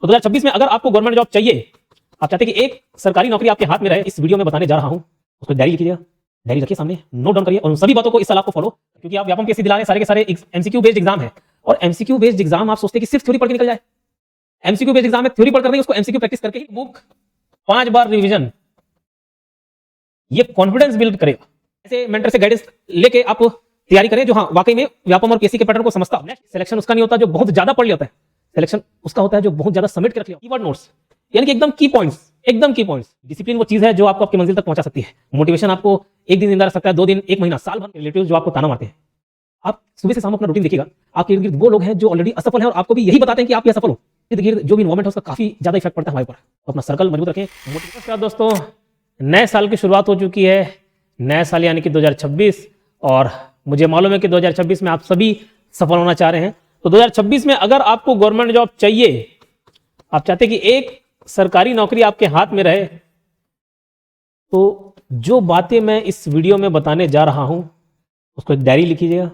तो 2026 में अगर आपको गवर्नमेंट जॉब चाहिए, आप चाहते कि एक सरकारी नौकरी आपके हाथ में रहे, इस वीडियो में बताने जा रहा हूं, उसको डायरी लिखिएगा, डायरी रखिए सामने, नोट डाउन करिए और उन सभी बातों को, इस सलाह को फॉलो, क्योंकि आप व्यापम पीएससी दिला रहे हैं, सारे के सारे एमसीक्यू बेस्ड एग्जाम है। और एमसीक्यू बेस्ड एग्जाम आप सोचते हैं कि सिर्फ थ्योरी पढ़ के निकल जाए। एमसीक्यू बेस्ड एग्जाम में थ्योरी पढ़कर नहीं, उसको एमसीक्यू प्रैक्टिस करके ही बुक 5 बार रिवीजन, ये कॉन्फिडेंस बिल्ड करेगा। ऐसे मेंटर से गाइडेंस लेके आप तैयारी करें जो हाँ वाकई में व्यापम और पीएससी के पैटर्न को समझता हो। सिलेक्शन उसका नहीं होता जो बहुत ज्यादा पढ़ लेता है, सिलेक्शन उसका होता है जो बहुत ज्यादा समेट के रख लिया। कीवर्ड नोट्स यानी कि एकदम की पॉइंट्स, एकदम की पॉइंट्स। डिसिप्लिन वो चीज है जो आपको आपकी मंजिल तक पहुंचा सकती है। मोटिवेशन आपको एक दिन जिंदा रख सकता है, 2 दिन, 1 महीना, साल भर। रिलेटिव्स जो आपको ताना मारते हैं, आप सुबह से शाम अपना रूटीन देखिएगा, आपके इर्द गिर्द वो लोग हैं जो ऑलरेडी असफल हैं और आपको भी यही बताते हैं कि आप ये असफल हो। इर्द गिर्द जो भी इन्वायरमेंट है उसका काफी ज्यादा इफेक्ट पड़ता है हमारे ऊपर। तो अपना सर्कल मजबूत रखें। नमस्कार दोस्तों, नए साल की शुरुआत हो चुकी है, नया साल यानी कि 2026, और मुझे मालूम है कि 2026 में आप सभी सफल होना चाह रहे हैं। तो 2026 में अगर आपको गवर्नमेंट जॉब चाहिए, आप चाहते कि एक सरकारी नौकरी आपके हाथ में रहे, तो जो बातें मैं इस वीडियो में बताने जा रहा हूं उसको एक डायरी लिखिएगा,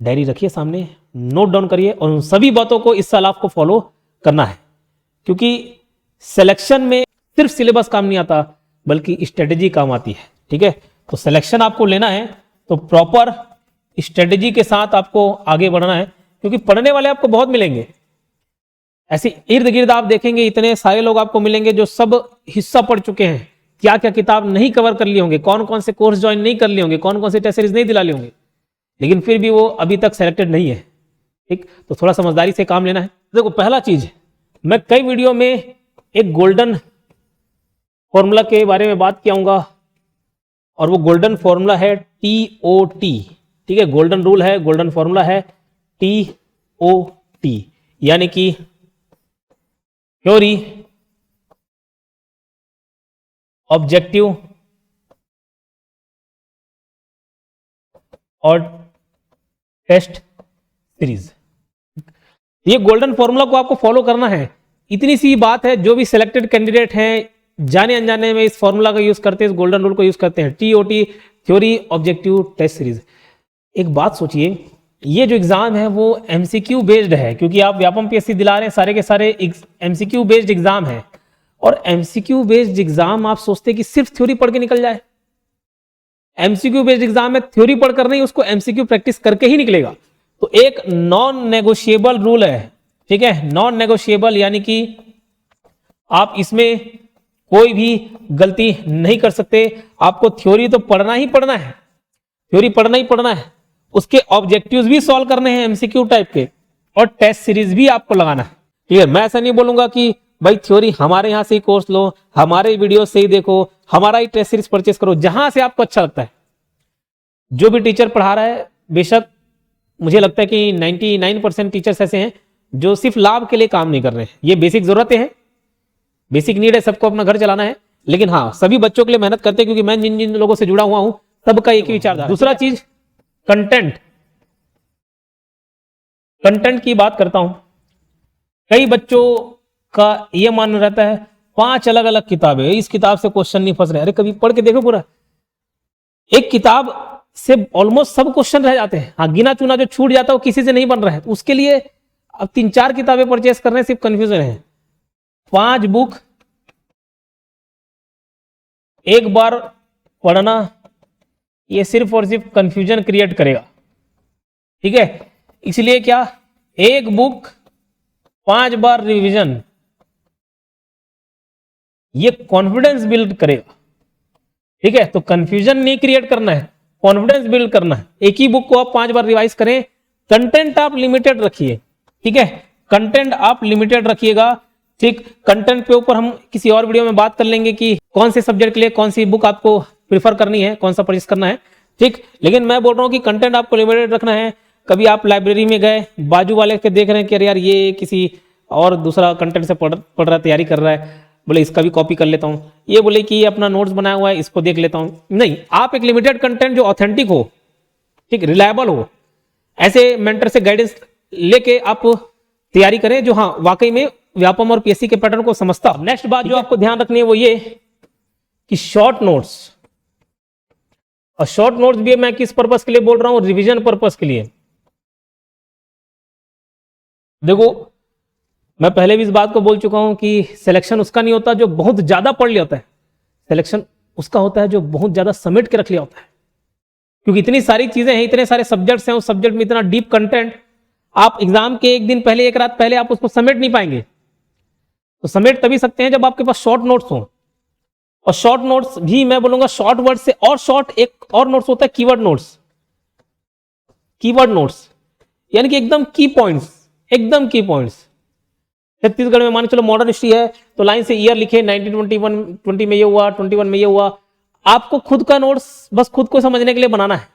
डायरी रखिए सामने, नोट डाउन करिए और उन सभी बातों को इस साल आपको फॉलो करना है। क्योंकि सिलेक्शन में सिर्फ सिलेबस काम नहीं आता, बल्कि स्ट्रेटेजी काम आती है। ठीक है, तो सिलेक्शन आपको लेना है तो प्रॉपर स्ट्रेटेजी के साथ आपको आगे बढ़ना है, क्योंकि पढ़ने वाले आपको बहुत मिलेंगे। ऐसे इर्द गिर्द आप देखेंगे इतने सारे लोग आपको मिलेंगे जो सब हिस्सा पढ़ चुके हैं, क्या क्या किताब नहीं कवर कर लिए होंगे, कौन कौन से कोर्स ज्वाइन नहीं कर लिए होंगे, कौन कौन से टेस्ट सीरीज नहीं दिला लिए होंगे, लेकिन फिर भी वो अभी तक सेलेक्टेड नहीं है। ठीक, तो थोड़ा समझदारी से काम लेना है। देखो, पहला चीज, मैं कई वीडियो में एक गोल्डन फॉर्मूला के बारे में बात किया, और वो गोल्डन फॉर्मूला है TOT। ठीक है, गोल्डन रूल है, गोल्डन फॉर्मूला है TOT, यानी कि थ्योरी, ऑब्जेक्टिव और टेस्ट सीरीज। ये गोल्डन फॉर्मूला को आपको फॉलो करना है। इतनी सी बात है, जो भी सिलेक्टेड कैंडिडेट हैं जाने अनजाने में इस फॉर्मूला का यूज करते हैं, इस गोल्डन रूल को यूज करते हैं। TOT, theory, objective, test series. एक बात सोचिए, ये जो एग्जाम है वो MCQ बेस्ड है, क्योंकि आप व्यापम पीएससी दिला रहे हैं, सारे के सारे MCQ बेस्ड एग्जाम है। और MCQ बेस्ड एग्जाम आप सोचते हैं कि सिर्फ थ्योरी पढ़ के निकल जाए। MCQ बेस्ड एग्जाम में थ्योरी पढ़कर नहीं, उसको MCQ प्रैक्टिस करके ही निकलेगा। तो एक नॉन नेगोशिएबल रूल है। ठीक है, नॉन नेगोशिएबल यानी कि आप इसमें कोई भी गलती नहीं कर सकते। आपको थ्योरी तो पढ़ना ही पढ़ना है, थ्योरी पढ़ना ही पढ़ना है, उसके ऑब्जेक्टिव्स भी सॉल्व करने हैं MCQ टाइप के, और टेस्ट सीरीज भी आपको लगाना है। क्लियर? मैं ऐसा नहीं बोलूंगा कि भाई थ्योरी हमारे यहां से ही कोर्स लो, हमारे वीडियो से ही देखो, हमारा ही टेस्ट सीरीज परचेस करो, जहां से आपको अच्छा लगता है। जो भी टीचर पढ़ा रहा है, बेशक मुझे लगता है कि 99% टीचर्स ऐसे हैं जो सिर्फ लाभ के लिए काम नहीं कर रहे हैं। ये बेसिक जरूरतें हैं, बेसिक नीड है, सबको अपना घर चलाना है, लेकिन हाँ सभी बच्चों के लिए मेहनत करते हैं, क्योंकि मैं जिन जिन लोगों से जुड़ा हुआ हूं सबका एक ही विचारधारा। दूसरा चीज, कंटेंट, कंटेंट की बात करता हूं। कई बच्चों का यह मानना रहता है 5 अलग अलग किताबें, इस किताब से क्वेश्चन नहीं फंस रहे। अरे कभी पढ़ के देखो पूरा, एक किताब से ऑलमोस्ट सब क्वेश्चन रह जाते हैं। हाँ, गिना चुना जो छूट जाता है वो किसी से नहीं बन रहा है, तो उसके लिए अब 3-4 किताबें परचेस करने सिर्फ कंफ्यूजन है। 5 बुक एक बार पढ़ना, ये सिर्फ और सिर्फ कंफ्यूजन क्रिएट करेगा। ठीक है, इसलिए क्या, एक बुक 5 बार रिवीजन, ये कॉन्फिडेंस बिल्ड करेगा। ठीक है, तो कंफ्यूजन नहीं क्रिएट करना है, कॉन्फिडेंस बिल्ड करना है। एक ही बुक को आप 5 बार रिवाइज करें। कंटेंट आप लिमिटेड रखिए। ठीक है, कंटेंट आप लिमिटेड रखिएगा। ठीक, कंटेंट पे ऊपर हम किसी और वीडियो में बात कर लेंगे कि कौन से सब्जेक्ट के लिए कौन सी बुक आपको प्रीफर करनी है, कौन सा परचेस करना है। ठीक, लेकिन मैं बोल रहा हूं कि कंटेंट आपको लिमिटेड रखना है। कभी आप लाइब्रेरी में गए, बाजू वाले के देख रहे हैं कि अरे यार ये किसी और दूसरा कंटेंट से पढ़ रहा है, तैयारी कर रहा है, बोले इसका भी कॉपी कर लेता हूं, ये बोले कि ये अपना नोट्स बनाया हुआ है इसको देख लेता हूं। नहीं, आप एक लिमिटेड कंटेंट जो ऑथेंटिक हो, ठीक, रिलायबल हो, ऐसे मेंटर से गाइडेंस लेके आप तैयारी करें जो हाँ वाकई में व्यापम और पीएससी के पैटर्न को समझता। नेक्स्ट बात जो आपको ध्यान रखनी है वो ये कि शॉर्ट नोट्स, और शॉर्ट नोट्स भी मैं किस पर्पस के लिए बोल रहा हूं, रिवीजन पर्पस के लिए। देखो, मैं पहले भी इस बात को बोल चुका हूं कि सिलेक्शन उसका नहीं होता जो बहुत ज्यादा पढ़ लिया होता है, सिलेक्शन उसका होता है जो बहुत ज्यादा समेट के रख लिया होता है। क्योंकि इतनी सारी चीजें हैं, इतने सारे सब्जेक्ट्स हैं, उस सब्जेक्ट में इतना डीप कंटेंट, आप एग्जाम के एक दिन पहले, एक रात पहले आप उसको समेट नहीं पाएंगे। तो समेट तभी सकते हैं जब आपके पास शॉर्ट नोट्स हो, और शॉर्ट नोट्स भी मैं बोलूंगा शॉर्ट वर्ड से और शॉर्ट एक और नोट्स होता है कीवर्ड नोट्स। कीवर्ड नोट्स यानी कि एकदम की पॉइंट्स, एकदम की पॉइंट्स। छत्तीसगढ़ में मान के चलो मॉडर्न हिस्ट्री है तो लाइन से ईयर लिखे 1921 20 में ये हुआ, 21 में ये हुआ। आपको खुद का नोट्स बस खुद को समझने के लिए बनाना है।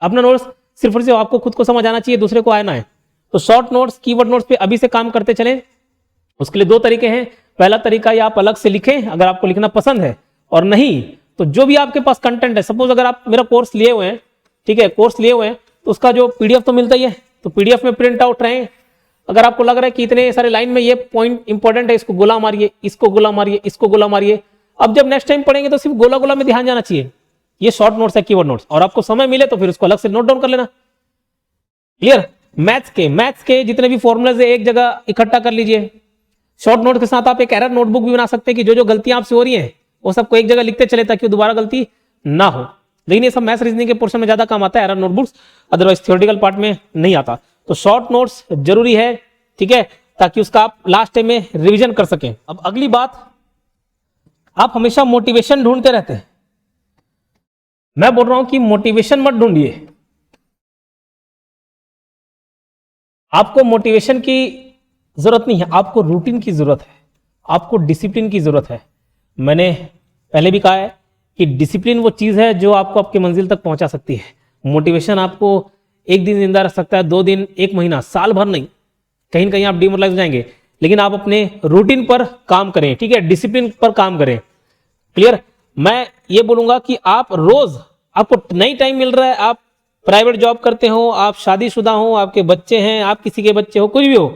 अपना नोट्स सिर्फ और सिर्फ आपको खुद को समझ आना चाहिए, दूसरे को आना है। तो शॉर्ट नोट्स, कीवर्ड नोट्स पे अभी से काम करते चलें। उसके लिए दो तरीके हैं। पहला तरीका ये आप अलग से लिखें अगर आपको लिखना पसंद है, और नहीं तो जो भी आपके पास कंटेंट है, सपोज अगर आप मेरा कोर्स लिए हुए हैं, ठीक है, कोर्स लिए हुए हैं तो उसका जो पीडीएफ तो मिलता ही है, तो पीडीएफ में प्रिंट आउट रहें। अगर आपको लग रहा है कि इतने सारे लाइन में ये पॉइंट इंपॉर्टेंट है, इसको गोला मारिए, इसको गोला मारिए, इसको गोला मारिए। अब जब नेक्स्ट टाइम पढ़ेंगे तो सिर्फ गोला गोला में ध्यान जाना चाहिए। ये शॉर्ट नोट्स है, कीवर्ड नोट्स, और आपको समय मिले तो फिर उसको अलग से नोट डाउन कर लेना। क्लियर? मैथ्स के जितने भी फॉर्मूलाज है एक जगह इकट्ठा कर लीजिए। शॉर्ट नोट के साथ आप एक एरर नोटबुक भी बना सकते हैं कि जो जो गलतियां आपसे हो रही हैं वो सबको एक जगह लिखते चले ताकि दोबारा गलती ना हो। लेकिन ये सब मैथ्स रीजनिंग के पोर्शन में ज्यादा काम आता है, error notebooks, otherwise theoretical part में नहीं आता। तो शॉर्ट नोट्स जरूरी है, ठीक है, ताकि उसका आप लास्ट टाइम में रिवीजन कर सकें। अब अगली बात, आप हमेशा मोटिवेशन ढूंढते रहते हैं। मैं बोल रहा हूं कि मोटिवेशन मत ढूंढिए। आपको मोटिवेशन की जरूरत नहीं है, आपको रूटीन की जरूरत है, आपको डिसिप्लिन की जरूरत है। मैंने पहले भी कहा है कि डिसिप्लिन वो चीज है जो आपको आपकी मंजिल तक पहुंचा सकती है। मोटिवेशन आपको एक दिन जिंदा रख सकता है, 2 दिन, 1 महीना, साल भर नहीं। कहीं ना कहीं आप डिमोरलाइज हो जाएंगे, लेकिन आप अपने रूटीन पर काम करें, ठीक है, डिसिप्लिन पर काम करें। क्लियर? मैं ये बोलूंगा कि आप रोज, आपको नहीं टाइम मिल रहा है, आप प्राइवेट जॉब करते हो, आप शादीशुदा हो, आपके बच्चे हैं, आप किसी के बच्चे हो, कुछ भी हो,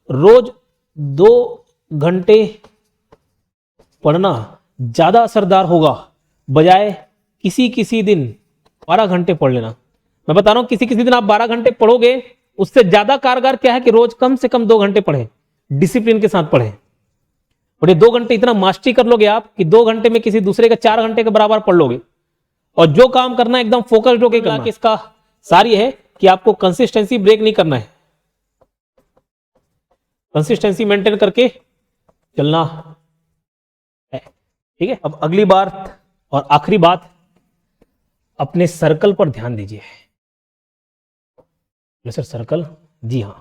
रोज 2 घंटे पढ़ना ज्यादा असरदार होगा बजाय किसी दिन 12 घंटे पढ़ लेना। मैं बता रहा हूं किसी दिन आप 12 घंटे पढ़ोगे, उससे ज्यादा कारगर क्या है कि रोज कम से कम 2 घंटे पढ़ें, डिसिप्लिन के साथ पढ़ें। और ये 2 घंटे इतना मास्टरी कर लोगे आप कि 2 घंटे में किसी दूसरे का 4 घंटे के बराबर पढ़ लोगे। और जो काम करना है एकदम फोकस्ड होकर करना। इसका सार ये है कि आपको कंसिस्टेंसी ब्रेक नहीं करना है, कंसिस्टेंसी मेंटेन करके चलना है, ठीक है। अब अगली बात और आखिरी बात, अपने सर्कल पर ध्यान दीजिए। सर सर्कल, जी हां,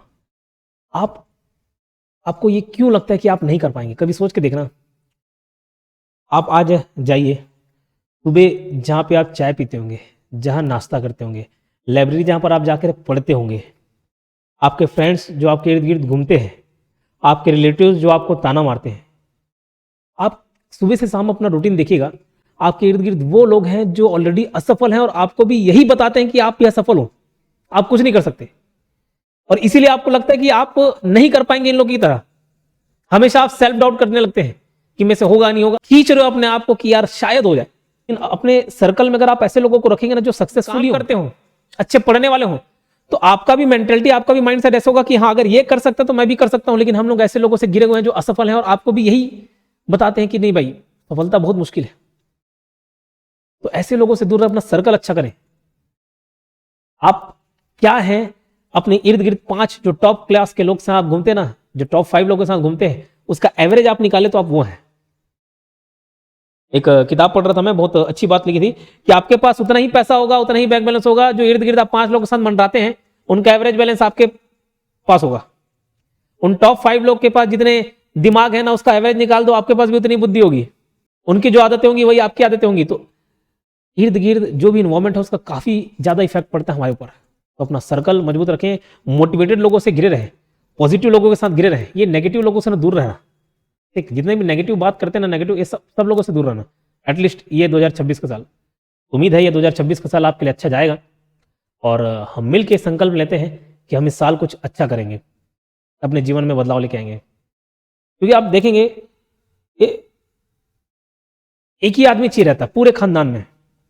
आपको ये क्यों लगता है कि आप नहीं कर पाएंगे? कभी सोच के देखना। आप आज जाइए सुबह, जहां पे आप चाय पीते होंगे, जहां नाश्ता करते होंगे, लाइब्रेरी जहां पर आप जाकर पढ़ते होंगे, आपके फ्रेंड्स जो आपके इर्द गिर्द घूमते हैं, आपके रिलेटिव्स जो आपको ताना मारते हैं, आप सुबह से शाम अपना रूटीन देखिएगा। आपके इर्द गिर्द वो लोग हैं जो ऑलरेडी असफल हैं और आपको भी यही बताते हैं कि आप भी असफल हो, आप कुछ नहीं कर सकते, और इसीलिए आपको लगता है कि आप नहीं कर पाएंगे इन लोगों की तरह। हमेशा आप सेल्फ डाउट करने लगते हैं कि मेरे से होगा नहीं होगा, खींच रहे हो अपने आप को कि यार शायद हो जाए। अपने सर्कल में अगर आप ऐसे लोगों को रखेंगे ना जो सक्सेसफुली करते हो, अच्छे पढ़ने वाले हो, तो आपका भी मेंटेलिटी, आपका भी माइंडसेट ऐसा होगा कि हाँ अगर ये कर सकता तो मैं भी कर सकता हूं। लेकिन हम लोग ऐसे लोगों से घिरे हुए हैं जो असफल हैं और आपको भी यही बताते हैं कि नहीं भाई, सफलता बहुत मुश्किल है। तो ऐसे लोगों से दूर रहे, अपना सर्कल अच्छा करें। आप क्या हैं, अपने इर्द गिर्द 5 जो टॉप क्लास के लोग से आप घूमते हैं ना, जो टॉप 5 लोगों के साथ घूमते हैं, उसका एवरेज आप निकाले तो आप वो हैं। एक किताब पढ़ रहा था मैं, बहुत अच्छी बात लिखी थी कि आपके पास उतना ही पैसा होगा, उतना ही बैंक बैलेंस होगा, जो इर्द गिर्द आप 5 लोगों के साथ मंडराते हैं उनका एवरेज बैलेंस आपके पास होगा। उन टॉप 5 लोग के पास जितने दिमाग है ना, उसका एवरेज निकाल दो, आपके पास भी उतनी बुद्धि होगी। उनकी जो आदतें होंगी वही आपकी आदतें होंगी। तो इर्द गिर्द जो भी इन्वायरमेंट है उसका काफी ज्यादा इफेक्ट पड़ता है हमारे ऊपर। तो अपना सर्कल मजबूत रखें, मोटिवेटेड लोगों से घिरे रहें, पॉजिटिव लोगों के साथ घिरे रहें। ये नेगेटिव लोगों से ना दूर रहना, ठीक, जितने भी नेगेटिव बात करते हैं ना, नेगेटिव, ये सब लोगों से दूर रहना। एटलीस्ट ये 2026 का साल, उम्मीद है ये 2026 का साल आपके लिए अच्छा जाएगा, और हम मिल के संकल्प लेते हैं कि हम इस साल कुछ अच्छा करेंगे, अपने जीवन में बदलाव लेके आएंगे। क्योंकि आप देखेंगे एक ही आदमी चाहिए रहता पूरे खानदान में,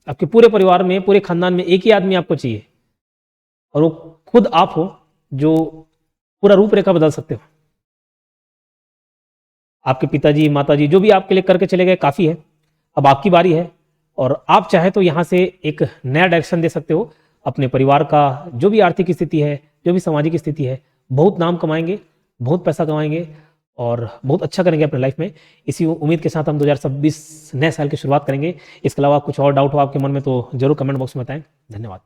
आपके पूरे परिवार में, पूरे खानदान में एक ही आदमी आपको चाहिए, और वो खुद आप हो जो पूरा रूपरेखा बदल सकते हो। आपके पिताजी माताजी जो भी आपके लिए करके चले गए काफ़ी है, अब आपकी बारी है। और आप चाहे तो यहाँ से एक नया डायरेक्शन दे सकते हो अपने परिवार का, जो भी आर्थिक स्थिति है, जो भी सामाजिक स्थिति है। बहुत नाम कमाएंगे, बहुत पैसा कमाएंगे और बहुत अच्छा करेंगे अपने लाइफ में। इसी उम्मीद के साथ हम 2026 नए साल की शुरुआत करेंगे। इसके अलावा कुछ और डाउट हो आपके मन में तो जरूर कमेंट बॉक्स में बताएं। धन्यवाद।